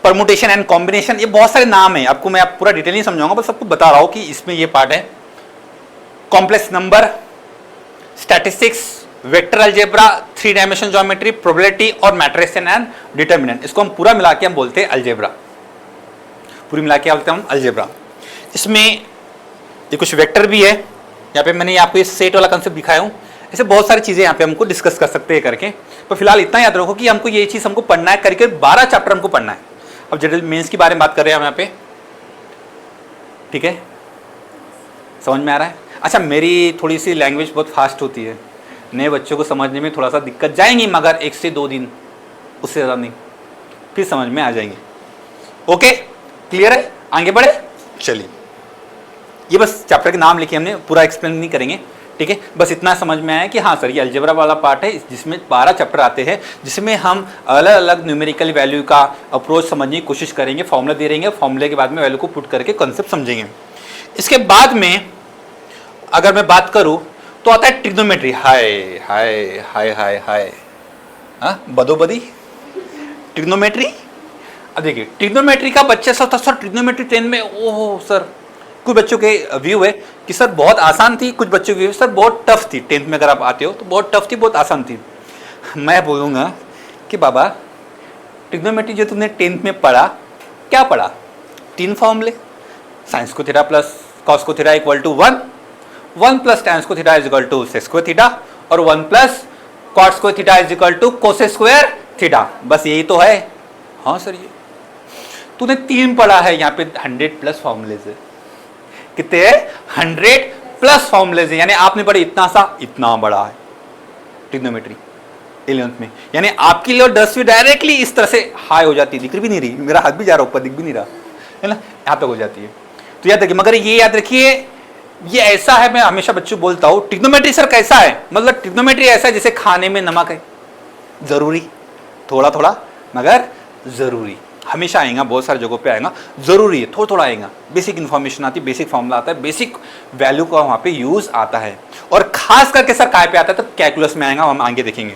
permutation and combination, ये बहुत सारे नाम हैं, आपको मैं पूरा डिटेल नहीं समझाऊंगा, बस आपको बता रहा हूं कि इसमें ये पार्ट है। Complex number, statistics, vector algebra, 3 dimension geometry, probability और मैट्रिक्स एंड डिटरमिनेंट, इसको हम पूरा मिला के हम बोलते हैं अलजेब्रा। पूरी मिला के बोलते हैं हम अलजेब्रा। इसमें ये कुछ वेक्टर भी है, यहाँ पे मैंने आपको ये सेट वाला कंसेप्ट दिखाया हूँ। ऐसे बहुत सारी चीज़ें यहाँ पे हमको डिस्कस कर सकते हैं करके। पर फिलहाल इतना याद रखो कि हमको ये चीज़ हमको पढ़ना है, करके 12 चैप्टर हमको पढ़ना है। अब जनरल मेंस के बारे में बात कर रहे हैं हम यहाँ पे, ठीक है, समझ में आ रहा है? अच्छा, मेरी थोड़ी सी लैंग्वेज बहुत फास्ट होती है, नए बच्चों को समझने में थोड़ा सा दिक्कत जाएंगी, मगर 1 से 2 दिन, उससे ज़्यादा नहीं, फिर समझ में आ जाएंगे। ओके, क्लियर है? आगे बढ़े, चलिए। ये बस चैप्टर के नाम लिखे हमने, पूरा एक्सप्लेन नहीं करेंगे, ठीक है। बस इतना समझ में आया कि हाँ सर ये अलजेब्रा वाला पार्ट है, जिसमें 12 चैप्टर आते हैं, जिसमें हम अलग अलग न्यूमेरिकल वैल्यू का अप्रोच समझने की कोशिश करेंगे, फॉर्मूला दे रहेंगे, फॉर्मूले के बाद में वैल्यू को पुट करके कॉन्सेप्ट समझेंगे। इसके बाद में अगर मैं बात करूँ तो आता है ट्रिग्नोमेट्री। हाय हाय हाय हाय हाय, बदोबदी ट्रिग्नोमेट्री। अब देखिए ट्रिग्नोमेट्री का बच्चे सर ट्रिग्नोमेट्री 10 में, ओह सर, कुछ बच्चों के व्यू है कि सर बहुत आसान थी, कुछ बच्चों के व्यू सर बहुत टफ थी। 10th में अगर आप आते हो तो बहुत टफ थी, बहुत आसान थी। मैं बोलूँगा कि बाबा ट्रिग्नोमेट्री जो तुमने 10th में पढ़ा, क्या पढ़ा? 3 फॉर्मूले, sine square theta plus cos square theta equal to 1, 1 plus tan square theta is equal to sec square theta, और 1 plus cot square theta is equal to cosec square theta. बस यही तो है। हाँ सर ये तूने 3 पढ़ा है, यहाँ पे 100 प्लस फॉर्मूलेज है। कितने? 100 प्लस फॉर्मूलेज है, यानी आपने पढ़े इतना सा, इतना बड़ा है ट्रिग्नोमेट्री 11th में। यानी आपकी लेवल 10वीं डायरेक्टली इस तरह से हाई हो जाती है, दिख भी नहीं रही, मेरा हाथ भी जा रहा ऊपर, दिख भी नहीं रहा है ना, यहाँ तक हो जाती है। तो याद रखिए, मगर ये याद रखिए, ये ऐसा है, मैं हमेशा बच्चों बोलता हूँ ट्रिग्नोमेट्री सर कैसा है, मतलब ट्रिग्नोमेट्री ऐसा है जैसे खाने में नमक है, जरूरी, थोड़ा थोड़ा मगर जरूरी, हमेशा आएगा, बहुत सारी जगहों पे आएगा, जरूरी है, थोड़ा थोड़ा आएगा। बेसिक इन्फॉर्मेशन आती है, बेसिक फॉर्मूला आता है, बेसिक वैल्यू का वहाँ पे यूज आता है। और खास करके सर काय पे आता है? तो कैलकुलस में आएगा, हम आगे देखेंगे।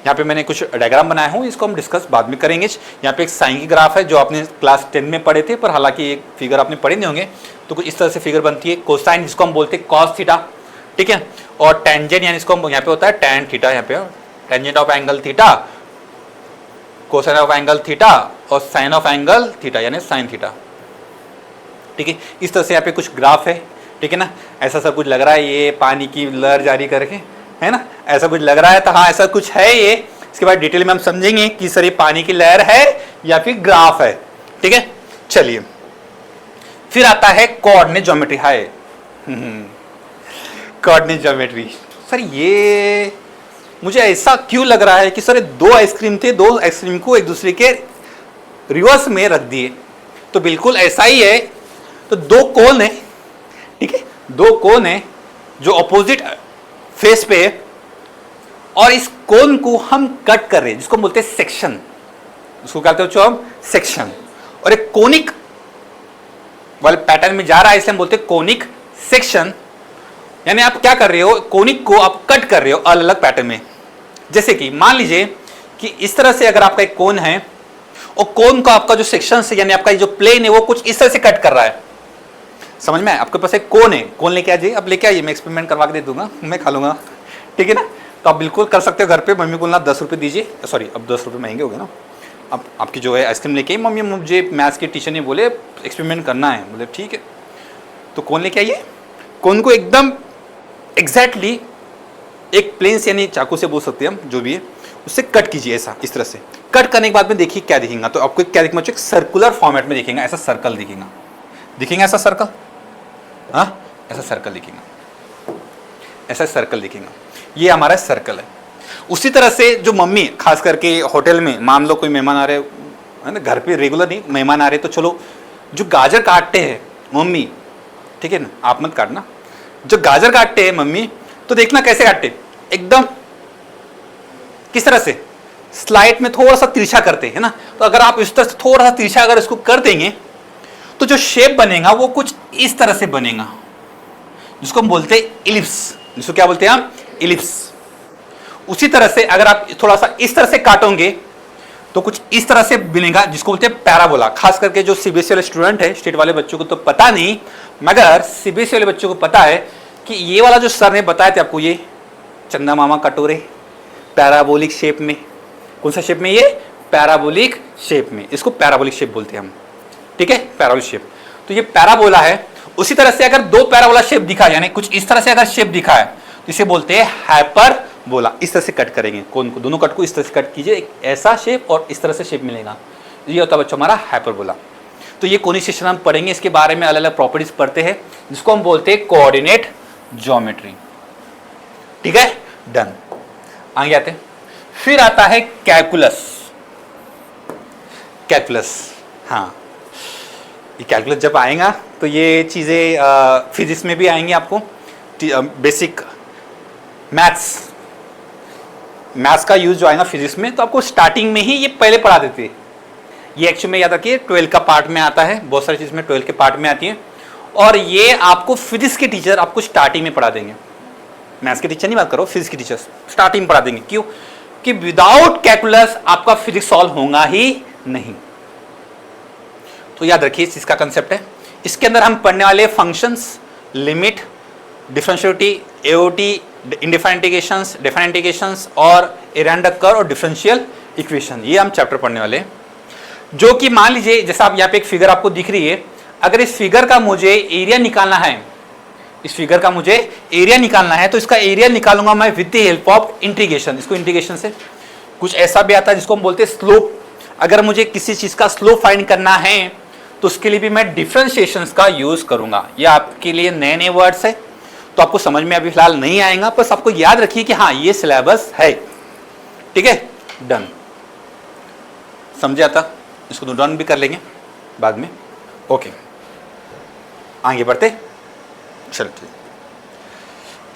यहाँ पे मैंने कुछ डायग्राम बनाया हूँ, इसको हम डिस्कस बाद में करेंगे। यहाँ पे एक साइन की ग्राफ है जो आपने क्लास 10 में पढ़े थे, पर हालांकि एक फिगर आपने पढ़े नहीं होंगे। तो कुछ इस तरह से फिगर बनती है। कोसाइन जिसको हम बोलते हैं कॉस थीटा, ठीक है, और टेंजेंट यानी इसको यहाँ पे होता है टैन थीटा, यहाँ पे tangent of angle theta, cosine of angle theta और साइन ऑफ एंगल थीटा यानी साइन थीटा, ठीक है। इस तरह से यहाँ पे कुछ ग्राफ है, ठीक है ना। ऐसा सब कुछ लग रहा है, ये पानी की लहर जारी करके, है ना, ऐसा कुछ लग रहा है। तो हाँ ऐसा कुछ है ये, इसके बाद डिटेल में हम समझेंगे कि सर ये पानी की लहर है या फिर ग्राफ है, ठीक है। चलिए फिर आता है कोऑर्डिनेट ज्योमेट्री। हाय कोऑर्डिनेट ज्योमेट्री, सर ये मुझे ऐसा क्यों लग रहा है कि सर दो आइसक्रीम थे, दो आइसक्रीम को एक दूसरे के रिवर्स में रख दिए। तो बिल्कुल ऐसा ही है। तो दो कोन है, ठीक है, दो कोन है जो अपोजिट फेस पे है, और इस कोन को हम कट कर रहे हैं जिसको बोलते हैं सेक्शन, उसको कहते हो हम सेक्शन। और एक कोनिक वाले पैटर्न में जा रहा है इसलिए हम बोलते हैं कोनिक सेक्शन। यानी आप क्या कर रहे हो, कोनिक को आप कट कर रहे हो अलग अलग पैटर्न में। जैसे कि मान लीजिए कि इस तरह से अगर आपका एक कोन है और कोन का आपका जो सेक्शन है यानी आपका जो प्लेन है वो कुछ इस तरह से कट कर रहा है, समझ में आया। आपके पास एक कोन है, कोन लेके आ जाइए, अब लेके आइए, मैं एक्सपेरिमेंट करवा के दे दूंगा, मैं खा लूंगा, ठीक है ना। तो आप बिल्कुल कर सकते हो घर पे। मम्मी बोलना 10 रुपये दीजिए, सॉरी अब 10 रुपये महंगे हो गए ना। अब आपकी जो है आइसक्रीम लेके आई, मम्मी मुझे मैथ्स के टीचर ने बोले एक्सपेरिमेंट करना है, बोले ठीक है। तो कोन लेके आइए, कोन को एकदम एग्जैक्टली एक प्लेन से यानी चाकू से बोल सकते हैं हम, जो भी है उससे कट कीजिए ऐसा, इस तरह से। कट करने के बाद में देखिए क्या दिखेगा। तो आपको क्या दिखेगा, एक सर्कुलर फॉर्मेट में दिखेगा, ऐसा सर्कल दिखेगा, दिखेगा ऐसा सर्कल, हाँ ऐसा सर्कल दिखेगा, ऐसा सर्कल दिखेगा। ये हमारा सर्कल है। उसी तरह से जो मम्मी खास करके होटल में, मान लो कोई मेहमान आ रहे है ना, घर पे रेगुलर नहीं मेहमान आ रहे, तो चलो जो गाजर काटते हैं मम्मी, ठीक है ना, आप मत काटना, जो गाजर काटते हैं मम्मी, तो देखना कैसे काटते, एकदम किस तरह से स्लाइड में थोड़ा सा तिरछा करते हैं ना। तो अगर आप इस तरह से थोड़ा सा तिरछा अगर इसको कर देंगे तो जो शेप बनेगा वो कुछ इस तरह से बनेगा, जिसको हम बोलते हैं इलिप्स, जिसको क्या बोलते हैं हम, इलिप्स। उसी तरह से अगर आप थोड़ा सा इस तरह से काटोगे तो कुछ इस तरह से बनेगा, जिसको बोलते हैं पैराबोला। खास करके जो सीबीएसई वाले स्टूडेंट है, स्टेट वाले बच्चों को तो पता नहीं, मगर सीबीएसई वाले बच्चों को पता है कि ये वाला जो सर ने बताया था आपको, ये चंदा मामा कटोरे पैराबोलिक शेप में, कौन सा शेप में, ये पैराबोलिक शेप में, इसको पैराबोलिक शेप बोलते हैं हम, ठीक है, पैराबोलिक शेप। तो ये पैराबोला है। उसी तरह से अगर दो पैराबोला शेप दिखा, यानी कुछ इस तरह से अगर शेप दिखा है तो इसे बोलते हैं हाइपरबोला। इस तरह से कट करेंगे कोन को, दोनों कट को इस तरह से कट कीजिए, एक ऐसा शेप और इस तरह से शेप मिलेगा, ये होता है बच्चों हमारा हाइपरबोला। तो ये कोनिक सेक्शन हम पढ़ेंगे, इसके बारे में अलग अलग प्रॉपर्टीज पढ़ते हैं, जिसको हम बोलते हैं कोऑर्डिनेट ज्योमेट्री, ठीक है, डन। आगे आते हैं। फिर आता है कैलकुलस। कैलकुलस, हाँ ये कैलकुलस जब आएगा तो ये चीज़ें फिजिक्स में भी आएंगी आपको, बेसिक मैथ्स का यूज जो आएगा फिजिक्स में, तो आपको स्टार्टिंग में ही ये पहले पढ़ा देते हैं। ये एक्चुअली में याद रखिए 12 का पार्ट में आता है, बहुत सारी चीज़ में 12 के पार्ट में आती है, और ये आपको फिजिक्स के टीचर आपको स्टार्टिंग में पढ़ा देंगे। मैथ्स के टीचर नहीं बात करो, फिजिक्स के टीचर स्टार्टिंग में पढ़ा देंगे। क्यों? कि विदाउट कैलकुलस आपका फिजिक्स सॉल्व होगा ही नहीं। तो याद रखिए इस चीज का कंसेप्ट है। इसके अंदर हम पढ़ने वाले functions, limit, differentiability, AOD, indefinite integrations, definite integrations और एरंडर कर्व और डिफरेंशियल इक्वेशन, ये हम चैप्टर पढ़ने वाले हैं। जो कि मान लीजिए जैसा आप यहाँ पे एक फिगर आपको दिख रही है, अगर इस फिगर का मुझे एरिया निकालना है, इस फिगर का मुझे एरिया निकालना है, तो इसका एरिया निकालूंगा मैं with the help of integration. इसको इंटीग्रेशन से कुछ ऐसा भी आता है जिसको हम बोलते हैं स्लोप। अगर मुझे किसी चीज का स्लोप फाइंड करना है तो उसके लिए भी मैं डिफरेंशिएशन का यूज करूंगा। ये आपके लिए नए नए वर्ड्स है, तो आपको समझ में अभी फिलहाल नहीं आएगा, बस आपको याद रखिए कि हाँ ये सिलेबस है, ठीक है, डन। समझे आता? इसको नोट डाउन भी कर लेंगे बाद में, ओके। आगे बढ़ते चलते।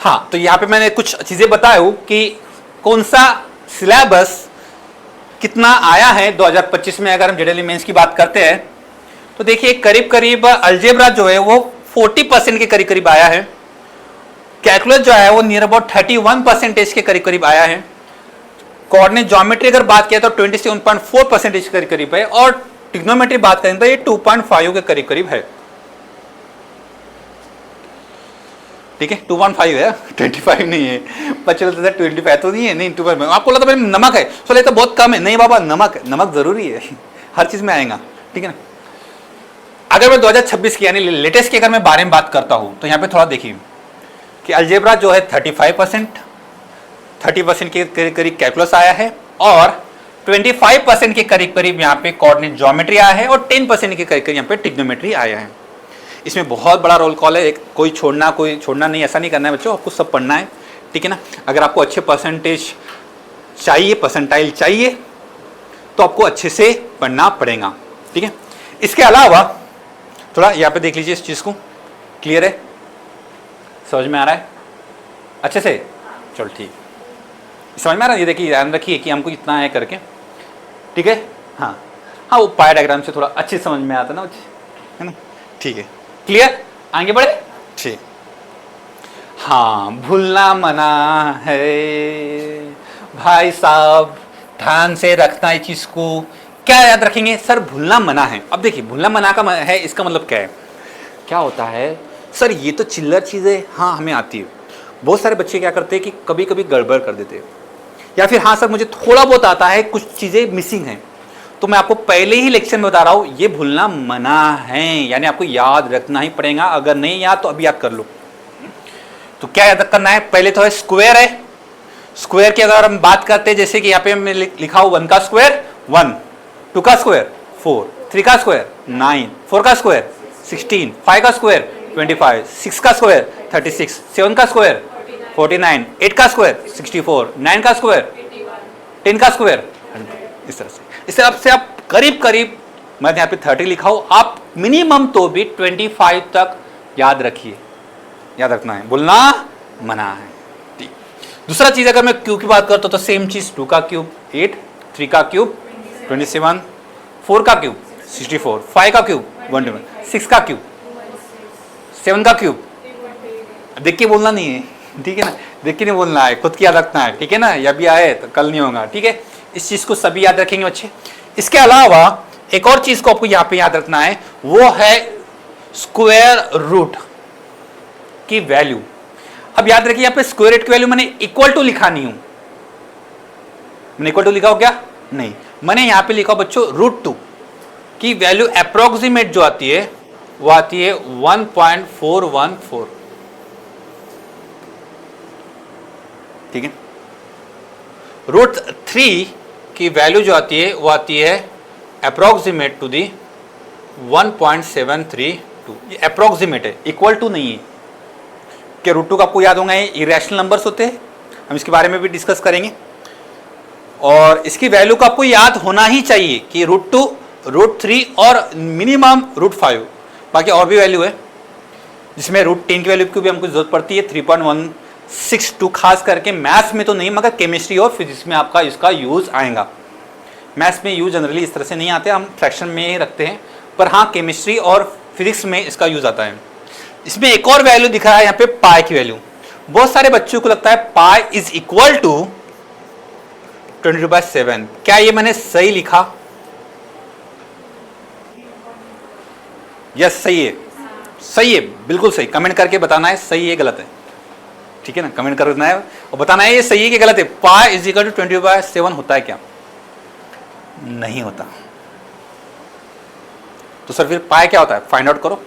हाँ, तो यहाँ पे मैंने कुछ चीजें बताया हूँ कि कौन सा सिलेबस कितना आया है 2025 में। अगर हम जनरल मेंस की बात करते हैं तो देखिए करीब करीब अलजेब्रा जो है वो 40% के करीब करीब आया है। कैलकुलस जो है वो नियर अबाउट 31% के करीब करीब आया है। कोऑर्डिनेट ज्योमेट्री अगर बात किया तो 27.4% के करीब है, और ट्रिग्नोमेट्री बात करें तो ये 2.5 के करीब करीब है। ठीक है, 2.5 है, 25 नहीं है। 25 तो नहीं है, नहीं 2.5 आपको लगता है नमक है, चलो ये तो बहुत कम है। नहीं बाबा, नमक जरूरी है, हर चीज में आएगा। ठीक है ना। अगर मैं 2026 की यानी लेटेस्ट की अगर मैं बारे में बात करता हूं तो यहाँ पे थोड़ा देखिए कि अलजेब्रा जो है 35%, 30% के करीब कैलकुलस आया है, और 25% के करीब करीब यहाँ पे कोऑर्डिनेट ज्योमेट्री आया है, और 10% के करीब करीब यहाँ पे ट्रिग्नोमेट्री आया है। इसमें बहुत बड़ा रोल कॉल है, कोई छोड़ना नहीं, ऐसा नहीं करना है बच्चों, आपको सब पढ़ना है। ठीक है ना। अगर आपको अच्छे परसेंटेज चाहिए, परसेंटाइल चाहिए, तो आपको अच्छे से पढ़ना पड़ेगा। ठीक है। इसके अलावा थोड़ा यहाँ पे देख लीजिए इस चीज़ को, क्लियर है, समझ में आ रहा है अच्छे से? चलो ठीक, समझ में आ रहा है। ये देखिए, ध्यान रखिए कि हमको इतना है करके। ठीक है। हाँ, वो पाई डायग्राम से थोड़ा अच्छे समझ में आता ना, है ना। ठीक है, क्लियर, आगे बढ़े। ठीक, हाँ, भूलना मना है भाई साहब, ध्यान से रखना है चीज को। क्या याद रखेंगे सर? भूलना मना है। अब देखिए, भूलना मना का है, इसका मतलब क्या है, क्या होता है सर? ये तो चिल्लर चीजें हाँ हमें आती है। बहुत सारे बच्चे क्या करते हैं कि कभी कभी गड़बड़ कर देते हैं, या फिर हाँ सर मुझे थोड़ा बहुत आता है, कुछ चीजें मिसिंग हैं। तो मैं आपको पहले ही लेक्चर में बता रहा हूं, ये भूलना मना है, यानी आपको याद रखना ही पड़ेगा। अगर नहीं याद तो अभी याद कर लो। तो क्या याद करना है? पहले तो है स्क्वायर है। स्क्वायर की अगर हम बात करते हैं, जैसे कि यहाँ पे मैं लिखा हूं 1 का स्क्वायर 1, 2 का स्क्वायर 4, 3 का स्क्वायर 9, 4 का स्क्वायर 16, 5 का स्क्वायर 25, 6 का स्क्वायर 36, 7 का स्क्वायर 49, 8 का स्क्वायर 64, 9 का स्क्वायर 10 का स्क्वायर। इस तरह से आप करीब करीब, मैं यहाँ पे 30 लिखा हूं, आप मिनिमम तो भी 25 तक याद रखिए। याद रखना है, भूलना मना है। ठीक। दूसरा चीज अगर मैं क्यूब की बात करता हूं तो सेम चीज, 2 का क्यूब 8, 3 का क्यूब 27, 4 का क्यूब 64, 5 का क्यूब 121, 6 का क्यूब 7 का क्यूब। देख के बोलना नहीं है, ठीक है ना, देख के नहीं बोलना है, खुद की याद रखना है। ठीक है ना, या भी आए तो कल नहीं होगा। ठीक है, इस चीज को सभी याद रखेंगे बच्चे। इसके अलावा एक और चीज को आपको यहाँ पे याद रखना है, वो है स्क्वायर रूट की वैल्यू। अब याद रखिए, यहाँ पे स्क्वायर रूट की वैल्यू मैंने इक्वल टू लिखा नहीं हूं। मैंने इक्वल टू लिखा हो क्या? नहीं, मैंने यहाँ पे लिखा बच्चों √2 की वैल्यू अप्रोक्सीमेट जो आती है वो आती है 1.414। ठीक है। √3 की वैल्यू जो आती है वो आती है अप्रोक्सीमेट टू दी 1.732। ये अप्रोक्सीमेट है, इक्वल टू नहीं है। कि √2 का आपको याद होगा ये इरेशनल नंबर्स होते हैं, हम इसके बारे में भी डिस्कस करेंगे। और इसकी वैल्यू को आपको याद होना ही चाहिए कि √2, √3 और मिनिमम √5। बाकी और भी वैल्यू है जिसमें √10 की वैल्यू की भी हमको जरूरत पड़ती है, 3.162। खास करके मैथ्स में तो नहीं, मगर केमिस्ट्री और फिजिक्स में आपका इसका यूज आएगा। मैथ्स में यूज जनरली इस तरह से नहीं आते, हम फ्रैक्शन में ही रखते हैं, पर हाँ केमिस्ट्री और फिजिक्स में इसका यूज आता है। इसमें एक और वैल्यू दिख रहा है यहाँ पे, पाई की वैल्यू। बहुत सारे बच्चों को लगता है पाई इज इक्वल टू 22/7। क्या ये मैंने सही लिखा? यस, सही है, सही है, बिल्कुल सही। कमेंट करके बताना है सही है गलत है। ठीक है ना, कमेंट करना है और बताना है ये सही है कि गलत है। पाई इज इक्वल टू 20/7 होता है क्या? नहीं होता। तो सर फिर पाई क्या होता है? फाइंड आउट करो।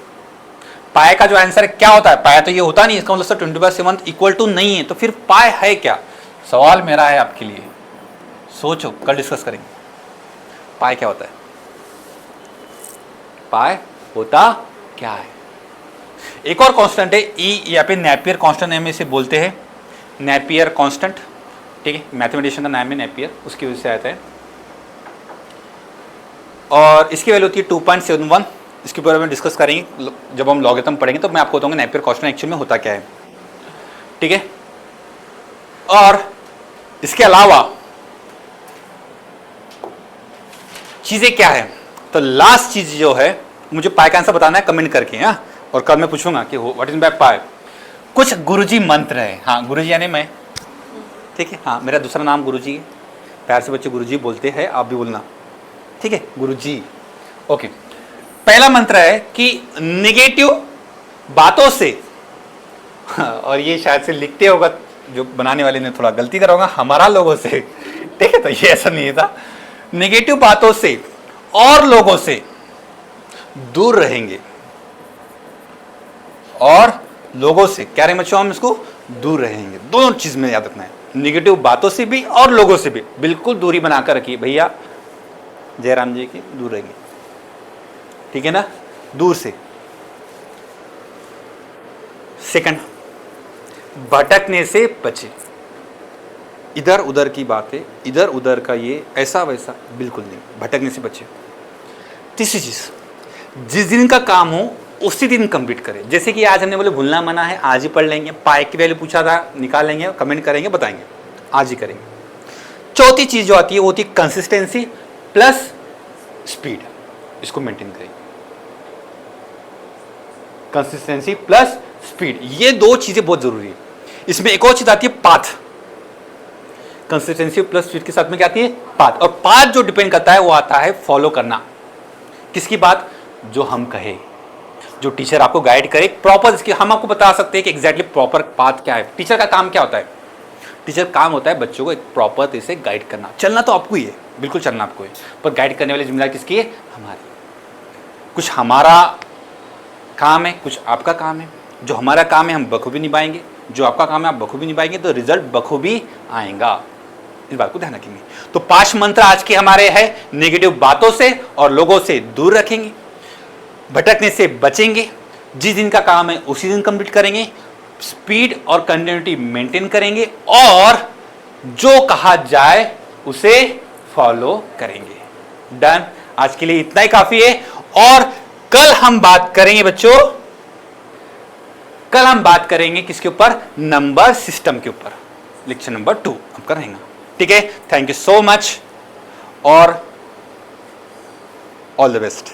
पाई का जो आंसर है क्या होता है? पाई तो ये होता नहीं, इसका मतलब सर 20/7 इक्वल टू नहीं है। तो फिर पाई है क्या? सवाल मेरा है आपके लिए, सोचो, कल डिस्कस करेंगे। पाई क्या होता है? पाई होता क्या है? एक और कांस्टेंट है ई, या पे नेपियर कांस्टेंट हम इसे बोलते हैं, नेपियर कांस्टेंट। ठीक है, मैथमेटिशियन का नाम है नेपियर, उसकी वजह से आता है। और इसकी वैल्यू होती है 2.71। इसके ऊपर में डिस्कस करेंगे जब हम लॉगरिथम पढ़ेंगे, तो मैं आपको बताऊंगा नेपियर कांस्टेंट एक्चुअल में होता क्या है। ठीक है। और इसके अलावा चीजें क्या है, तो लास्ट चीज जो है मुझे पाई का आंसर बताना है कमेंट करके। हाँ, और कल मैं पूछूंगा कि व्हाट इज बाय पाई। कुछ गुरुजी मंत्र है। हाँ, गुरुजी यानी मैं। ठीक है, हाँ, मेरा दूसरा नाम गुरुजी है। प्यार से बच्चे गुरुजी बोलते हैं, आप भी बोलना, ठीक है, गुरुजी। ओके, पहला मंत्र है कि नेगेटिव बातों से, और ये शायद से लिखते होगा जो बनाने वाले ने थोड़ा गलती करा होगा, हमारा लोगों से, ठीक है, तो ये ऐसा नहीं था। नेगेटिव बातों से और लोगों से दूर रहेंगे, और लोगों से क्या रहेंगे बच्चों, हम इसको दूर रहेंगे। दोनों चीज में याद रखना है, नेगेटिव बातों से भी और लोगों से भी बिल्कुल दूरी बनाकर रखिए भैया, जयराम जी की दूर रहेंगे, ठीक है ना, दूर से। सेकंड, भटकने से बचे। इधर उधर की बातें, इधर उधर का ये ऐसा वैसा बिल्कुल नहीं, भटकने से बचे। तीसरी चीज, जिस दिन का काम हो उसी दिन कंप्लीट करें। जैसे कि आज हमने बोले भूलना मना है, आज ही पढ़ लेंगे, पाए की वैल्यू पूछा था, निकाल लेंगे, कमेंट करेंगे, बताएंगे, आज ही करेंगे। चौथी चीज जो आती है वो होती है कंसिस्टेंसी प्लस स्पीड, इसको मेंटेन करें। कंसिस्टेंसी प्लस स्पीड, ये दो चीजें बहुत जरूरी है। इसमें एक और चीज आती है पाथ। कंसिस्टेंसी प्लस स्पीड के साथ में क्या आती है, पाथ। और पाथ जो डिपेंड करता है वो आता है फॉलो करना। किसकी बात, जो हम कहे, जो टीचर आपको गाइड करे प्रॉपर। इसकी हम आपको बता सकते हैं कि एग्जैक्टली प्रॉपर पाथ क्या है। टीचर का काम क्या होता है, टीचर काम होता है बच्चों को एक प्रॉपर तरीके से गाइड करना। चलना तो आपको ही है, बिल्कुल चलना आपको है, पर गाइड करने वाली जिम्मेदारी किसकी है, हमारी। कुछ हमारा काम है, कुछ आपका काम है। जो हमारा काम है हम बखूबी निभाएंगे, जो आपका काम है आप बखूबी निभाएंगे, तो रिजल्ट बखूबी आएगा। इस बात को ध्यान रखेंगे। तो 5 मंत्र आज के हमारे हैं, नेगेटिव बातों से और लोगों से दूर रखेंगे, भटकने से बचेंगे, जिस दिन का काम है उसी दिन कंप्लीट करेंगे, स्पीड और कंटिन्यूटी मेंटेन करेंगे, और जो कहा जाए उसे फॉलो करेंगे। डन, आज के लिए इतना ही काफी है। और कल हम बात करेंगे बच्चों, कल हम बात करेंगे किसके ऊपर, नंबर सिस्टम के ऊपर, लेक्चर नंबर 2 हम करेंगे, ठीक है। थैंक यू सो मच और ऑल द बेस्ट।